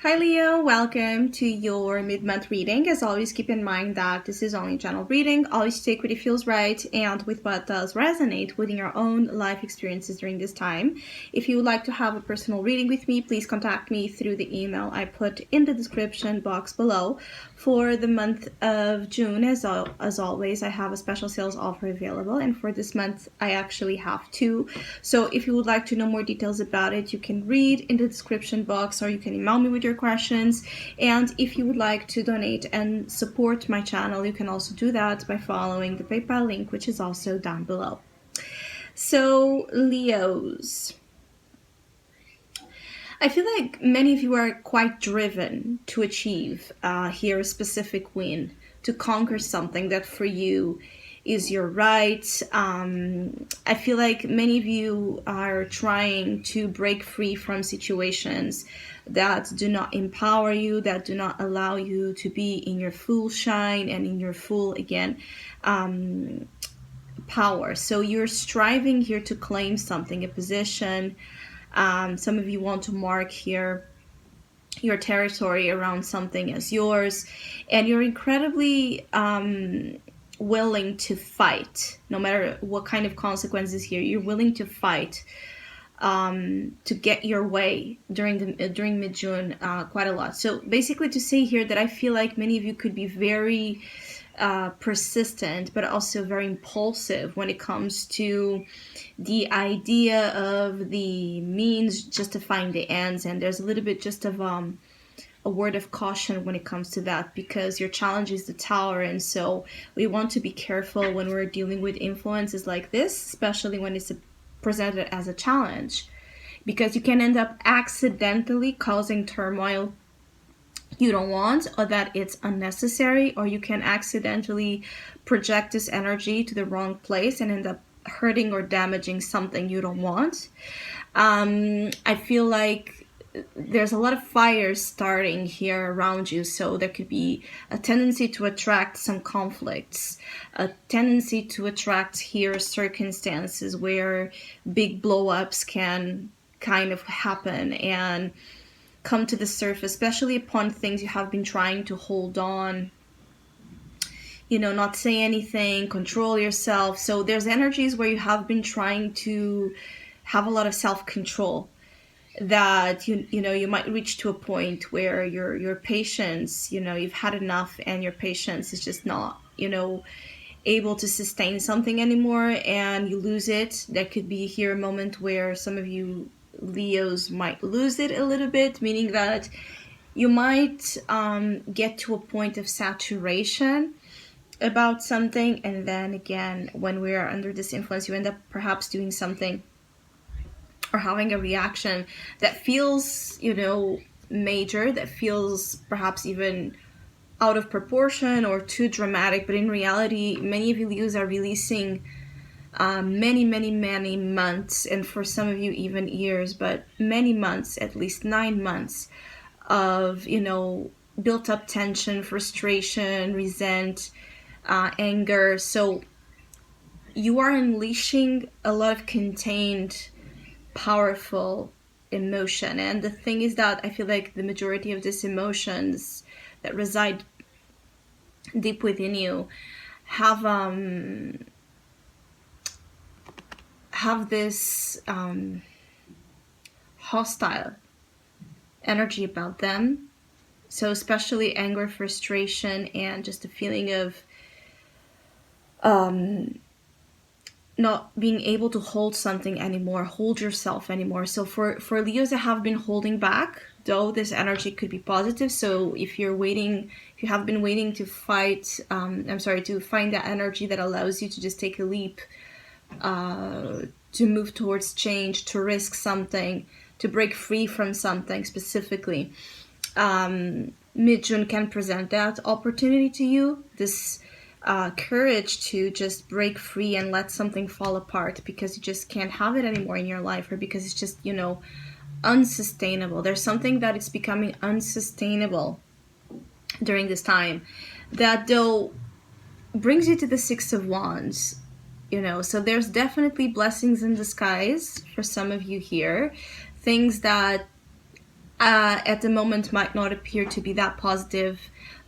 Hi Leo, welcome to your mid-month reading. As always, keep in mind that this is only a general reading. Always take what it feels right and with what does resonate within your own life experiences during this time. If you would like to have a personal reading with me, please contact me through the email I put in the description box below. For the month of June, as always, I have a special sales offer available, and for this month, I actually have two. So if you would like to know more details about it, you can read in the description box or you can email me with your questions. And if you would like to donate and support my channel, you can also do that by following the PayPal link, which is also down below. So, Leos, I feel like many of you are quite driven to achieve here a specific win, to conquer something that for you is your right. I feel like many of you are trying to break free from situations that do not empower you, that do not allow you to be in your full shine and in your full, again, power. So you're striving here to claim something, a position. Some of you want to mark here your territory around something as yours, and you're incredibly willing to fight, no matter what kind of consequences here. You're willing to fight to get your way during mid-June quite a lot. So basically, to say here that I feel like many of you could be very persistent, but also very impulsive when it comes to the idea of the means justifying the ends, and there's a little bit just of a word of caution when it comes to that, because your challenge is the tower, and so we want to be careful when we're dealing with influences like this, especially when it's presented as a challenge, because you can end up accidentally causing turmoil you don't want, or that it's unnecessary, or you can accidentally project this energy to the wrong place and end up hurting or damaging something you don't want. I feel like there's a lot of fires starting here around you, so there could be a tendency to attract some conflicts, a tendency to attract here circumstances where big blow-ups can kind of happen and come to the surface, especially upon things you have been trying to hold on, not say anything, control yourself. So there's energies where you have been trying to have a lot of self-control, that you might reach to a point where your patience, you've had enough, and your patience is just not able to sustain something anymore, and you lose it. There could be here a moment where some of you Leos might lose it a little bit, meaning that you might get to a point of saturation about something, and then again, when we are under this influence, you end up perhaps doing something or having a reaction that feels, major, that feels perhaps even out of proportion or too dramatic, but in reality, many of you Leos are releasing many months, and for some of you even years, but many months, at least 9 months of built up tension, frustration, resent, anger. So you are unleashing a lot of contained, powerful emotion, and the thing is that I feel like the majority of these emotions that reside deep within you have this hostile energy about them. So especially anger, frustration, and just a feeling of not being able to hold something anymore, hold yourself anymore. So for Leos that have been holding back, though, this energy could be positive. So if you have been waiting to fight, to find that energy that allows you to just take a leap, to move towards change, to risk something, to break free from something specifically, mid-June can present that opportunity to you, this courage to just break free and let something fall apart because you just can't have it anymore in your life, or because it's just, unsustainable. There's something that is becoming unsustainable during this time that, though, brings you to the Six of Wands. So there's definitely blessings in disguise for some of you here, things that at the moment might not appear to be that positive,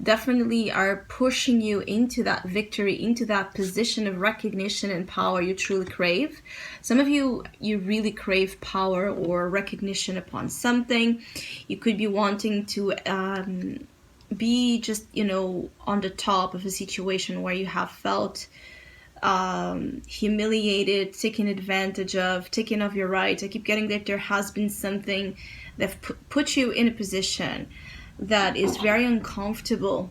definitely are pushing you into that victory, into that position of recognition and power you truly crave. Some of you really crave power or recognition upon something. You could be wanting to be just, on the top of a situation where you have felt humiliated, taken advantage of, taken off your rights. I keep getting that there has been something that put you in a position that is very uncomfortable,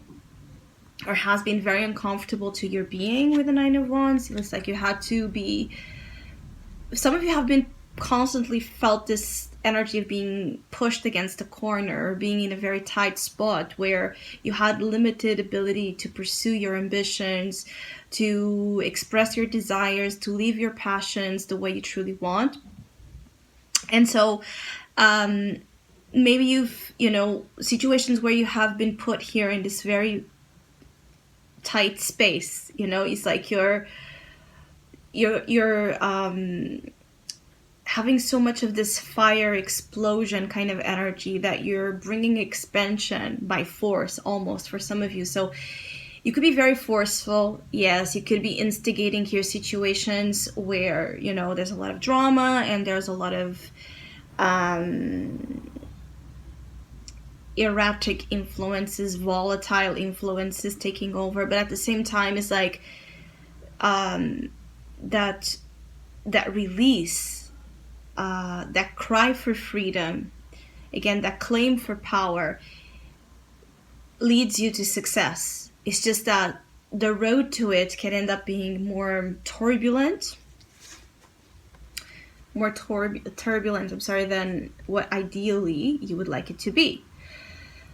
or has been very uncomfortable to your being with the Nine of Wands. It's like you had to be, some of you have been constantly felt this energy of being pushed against a corner, or being in a very tight spot where you had limited ability to pursue your ambitions, to express your desires, to live your passions the way you truly want. And so maybe you've, situations where you have been put here in this very tight space, it's like you're having so much of this fire explosion kind of energy that you're bringing expansion by force almost for some of you. So you could be very forceful. Yes, you could be instigating here situations where, there's a lot of drama and there's a lot of erratic influences, volatile influences taking over. But at the same time, it's like that release, that cry for freedom, again, that claim for power leads you to success. It's just that the road to it can end up being more turbulent, than what ideally you would like it to be.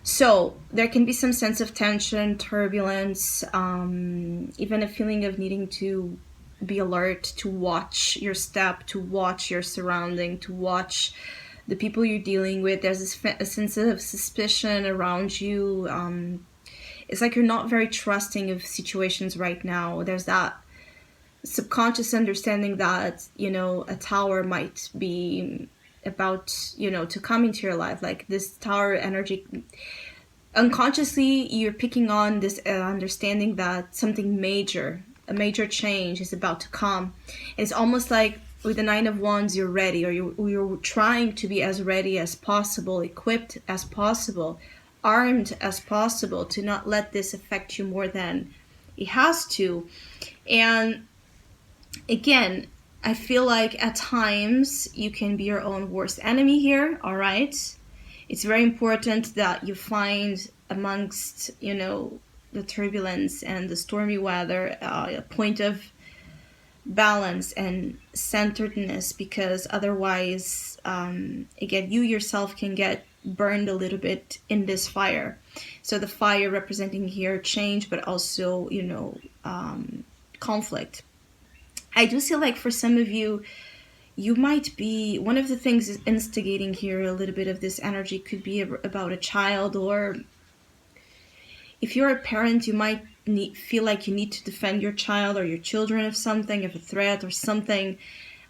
So there can be some sense of tension, turbulence, even a feeling of needing to be alert, to watch your step, to watch your surrounding, to watch the people you're dealing with. There's a sense of suspicion around you. It's like you're not very trusting of situations right now. There's that subconscious understanding that, a tower might be about, to come into your life. Like this tower energy, unconsciously you're picking on this understanding that something major, a major change is about to come. And it's almost like with the Nine of Wands, you're ready, or you're trying to be as ready as possible, equipped as possible, armed as possible, to not let this affect you more than it has to. And again, I feel like at times you can be your own worst enemy here, all right? It's very important that you find amongst, the turbulence and the stormy weather, a point of balance and centeredness, because otherwise, again, you yourself can get burned a little bit in this fire. So the fire representing here change, but also, conflict. I do feel like for some of you, you might be, one of the things is instigating here a little bit of this energy could be about a child, or if you're a parent, you might feel like you need to defend your child or your children of something, of a threat or something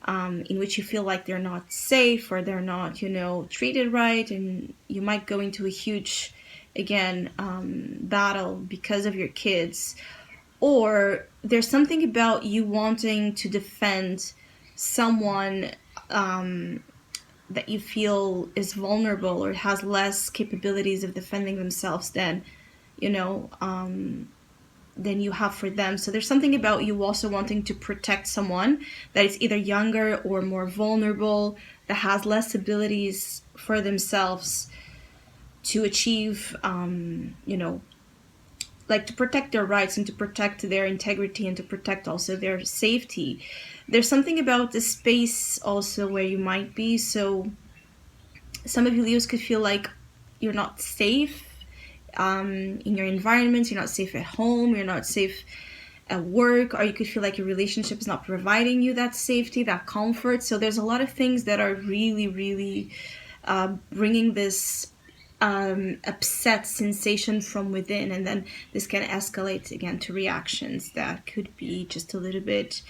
in which you feel like they're not safe or they're not, treated right. And you might go into a huge, again, battle because of your kids. Or there's something about you wanting to defend someone that you feel is vulnerable or has less capabilities of defending themselves than you have for them. So there's something about you also wanting to protect someone that is either younger or more vulnerable, that has less abilities for themselves to achieve, like to protect their rights and to protect their integrity and to protect also their safety. There's something about the space also where you might be. So some of you Leos could feel like you're not safe in your environment, you're not safe at home, you're not safe at work, or you could feel like your relationship is not providing you that safety, that comfort. So there's a lot of things that are really, really bringing this upset sensation from within, and then this can escalate again to reactions that could be just a little bit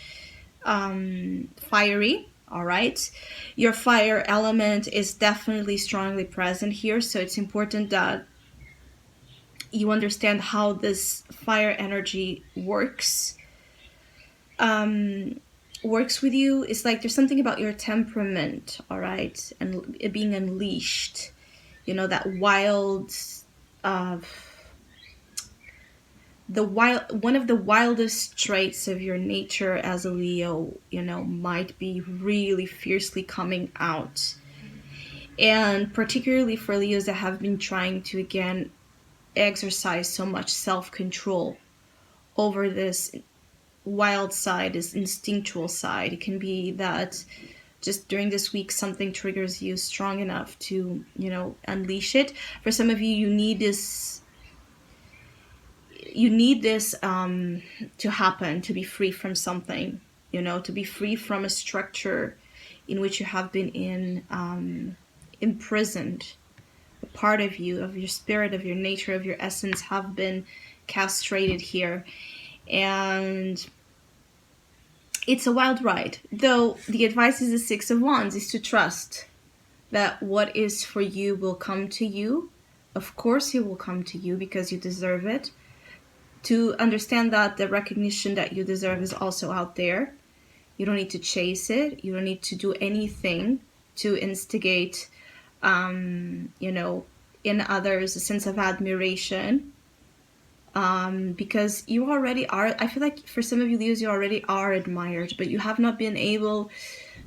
fiery. All right. Your fire element is definitely strongly present here. So it's important that you understand how this fire energy works with you. It's like there's something about your temperament, all right, and it being unleashed. That wild, uh, one of the wildest traits of your nature as a Leo, might be really fiercely coming out. And particularly for Leos that have been trying to, again, exercise so much self-control over this wild side, this instinctual side. It can be that just during this week something triggers you strong enough to, unleash it. For some of you, you need this to happen, to be free from something, to be free from a structure in which you have been imprisoned. A part of you, of your spirit, of your nature, of your essence have been castrated here. And it's a wild ride. Though the advice is the Six of Wands, is to trust that what is for you will come to you. Of course it will come to you because you deserve it. To understand that the recognition that you deserve is also out there. You don't need to chase it. You don't need to do anything to instigate, in others a sense of admiration. Because you already are, I feel like for some of you Leos, you already are admired, but you have not been able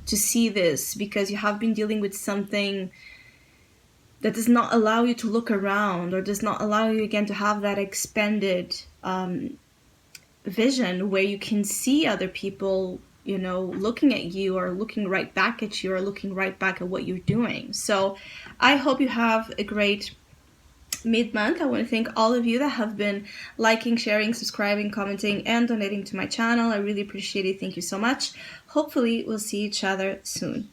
to see this because you have been dealing with something that does not allow you to look around, or does not allow you, again, to have that expanded vision where you can see other people, looking at you, or looking right back at you, or looking right back at what you're doing. So I hope you have a great mid-month. I want to thank all of you that have been liking, sharing, subscribing, commenting, and donating to my channel. I really appreciate it. Thank you so much. Hopefully we'll see each other soon.